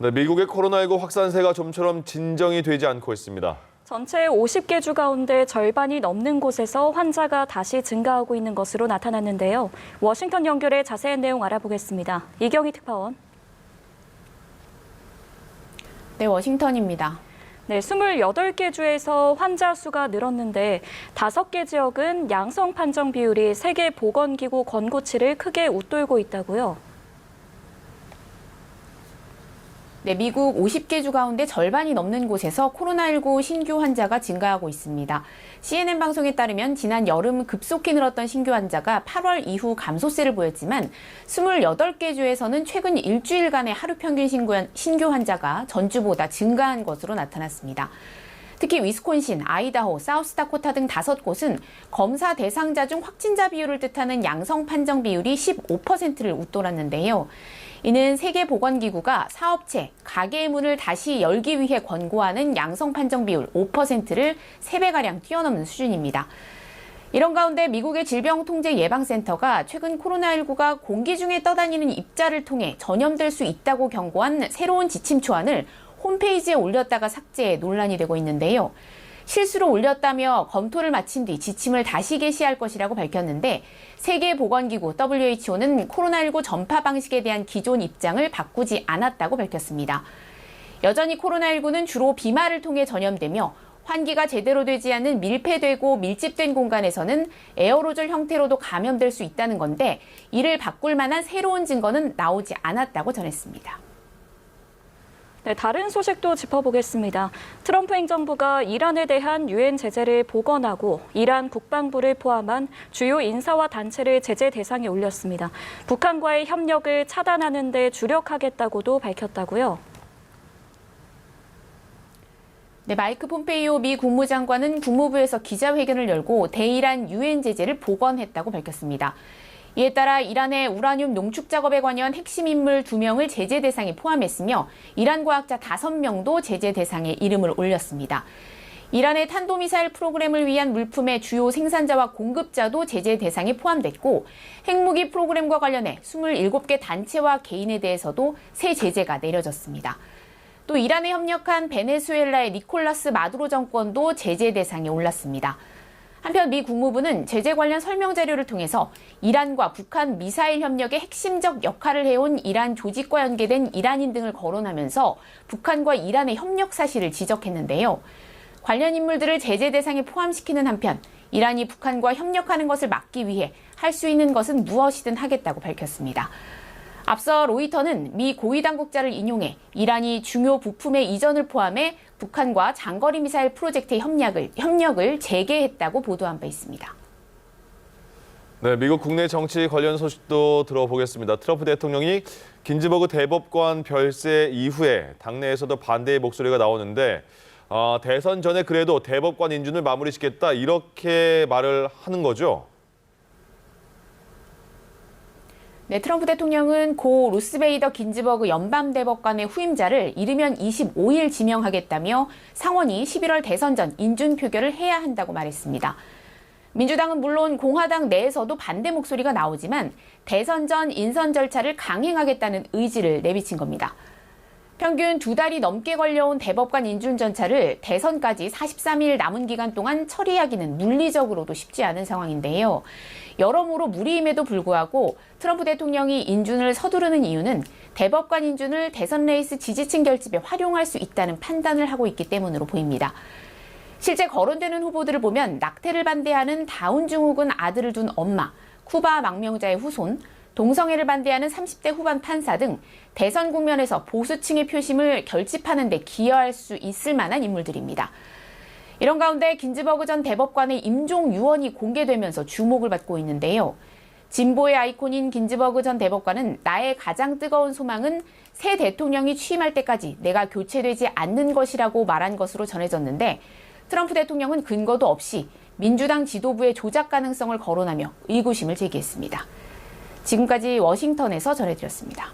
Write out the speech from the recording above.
네, 미국의 코로나19 확산세가 좀처럼 진정이 되지 않고 있습니다. 전체 50개 주 가운데 절반이 넘는 곳에서 환자가 다시 증가하고 있는 것으로 나타났는데요. 워싱턴 연결해 자세한 내용 알아보겠습니다. 이경희 특파원. 네, 워싱턴입니다. 네, 28개 주에서 환자 수가 늘었는데 5개 지역은 양성 판정 비율이 세계보건기구 권고치를 크게 웃돌고 있다고요. 네, 미국 50개 주 가운데 절반이 넘는 곳에서 코로나19 신규 환자가 증가하고 있습니다. CNN 방송에 따르면 지난 여름 급속히 늘었던 신규 환자가 8월 이후 감소세를 보였지만 28개 주에서는 최근 일주일간의 하루 평균 신규 환자가 전주보다 증가한 것으로 나타났습니다. 특히 위스콘신, 아이다호, 사우스다코타 등 5곳은 검사 대상자 중 확진자 비율을 뜻하는 양성 판정 비율이 15%를 웃돌았는데요. 이는 세계보건기구가 사업체, 가게의 문을 다시 열기 위해 권고하는 양성 판정 비율 5%를 3배가량 뛰어넘는 수준입니다. 이런 가운데 미국의 질병통제예방센터가 최근 코로나19가 공기 중에 떠다니는 입자를 통해 전염될 수 있다고 경고한 새로운 지침 초안을 홈페이지에 올렸다가 삭제해 논란이 되고 있는데요. 실수로 올렸다며 검토를 마친 뒤 지침을 다시 게시할 것이라고 밝혔는데 세계보건기구 WHO는 코로나19 전파 방식에 대한 기존 입장을 바꾸지 않았다고 밝혔습니다. 여전히 코로나19는 주로 비말을 통해 전염되며 환기가 제대로 되지 않은 밀폐되고 밀집된 공간에서는 에어로졸 형태로도 감염될 수 있다는 건데 이를 바꿀 만한 새로운 증거는 나오지 않았다고 전했습니다. 네, 다른 소식도 짚어보겠습니다. 트럼프 행정부가 이란에 대한 유엔 제재를 복원하고 이란 국방부를 포함한 주요 인사와 단체를 제재 대상에 올렸습니다. 북한과의 협력을 차단하는 데 주력하겠다고도 밝혔다고요. 네, 마이크 폼페이오 미 국무장관은 국무부에서 기자회견을 열고 대이란 유엔 제재를 복원했다고 밝혔습니다. 이에 따라 이란의 우라늄 농축 작업에 관여한 핵심 인물 2명을 제재 대상에 포함했으며 이란 과학자 5명도 제재 대상에 이름을 올렸습니다. 이란의 탄도미사일 프로그램을 위한 물품의 주요 생산자와 공급자도 제재 대상에 포함됐고 핵무기 프로그램과 관련해 27개 단체와 개인에 대해서도 새 제재가 내려졌습니다. 또 이란에 협력한 베네수엘라의 니콜라스 마두로 정권도 제재 대상에 올랐습니다. 한편 미 국무부는 제재 관련 설명 자료를 통해서 이란과 북한 미사일 협력에 핵심적 역할을 해온 이란 조직과 연계된 이란인 등을 거론하면서 북한과 이란의 협력 사실을 지적했는데요. 관련 인물들을 제재 대상에 포함시키는 한편 이란이 북한과 협력하는 것을 막기 위해 할 수 있는 것은 무엇이든 하겠다고 밝혔습니다. 앞서 로이터는 미 고위 당국자를 인용해 이란이 중요 부품의 이전을 포함해 북한과 장거리 미사일 프로젝트의 협력을 재개했다고 보도한 바 있습니다. 네, 미국 국내 정치 관련 소식도 들어보겠습니다. 트럼프 대통령이 긴즈버그 대법관 별세 이후에 당내에서도 반대의 목소리가 나오는데 대선 전에 그래도 대법관 인준을 마무리시켰다 이렇게 말을 하는 거죠? 네, 트럼프 대통령은 고 루스베이더 긴즈버그 연방대법관의 후임자를 이르면 25일 지명하겠다며 상원이 11월 대선 전 인준 표결을 해야 한다고 말했습니다. 민주당은 물론 공화당 내에서도 반대 목소리가 나오지만 대선 전 인선 절차를 강행하겠다는 의지를 내비친 겁니다. 평균 2달이 넘게 걸려온 대법관 인준 절차를 대선까지 43일 남은 기간 동안 처리하기는 물리적으로도 쉽지 않은 상황인데요. 여러모로 무리임에도 불구하고 트럼프 대통령이 인준을 서두르는 이유는 대법관 인준을 대선 레이스 지지층 결집에 활용할 수 있다는 판단을 하고 있기 때문으로 보입니다. 실제 거론되는 후보들을 보면 낙태를 반대하는 다운 증후군 아들을 둔 엄마, 쿠바 망명자의 후손, 동성애를 반대하는 30대 후반 판사 등 대선 국면에서 보수층의 표심을 결집하는 데 기여할 수 있을 만한 인물들입니다. 이런 가운데 긴즈버그 전 대법관의 임종 유언이 공개되면서 주목을 받고 있는데요. 진보의 아이콘인 긴즈버그 전 대법관은 나의 가장 뜨거운 소망은 새 대통령이 취임할 때까지 내가 교체되지 않는 것이라고 말한 것으로 전해졌는데 트럼프 대통령은 근거도 없이 민주당 지도부의 조작 가능성을 거론하며 의구심을 제기했습니다. 지금까지 워싱턴에서 전해드렸습니다.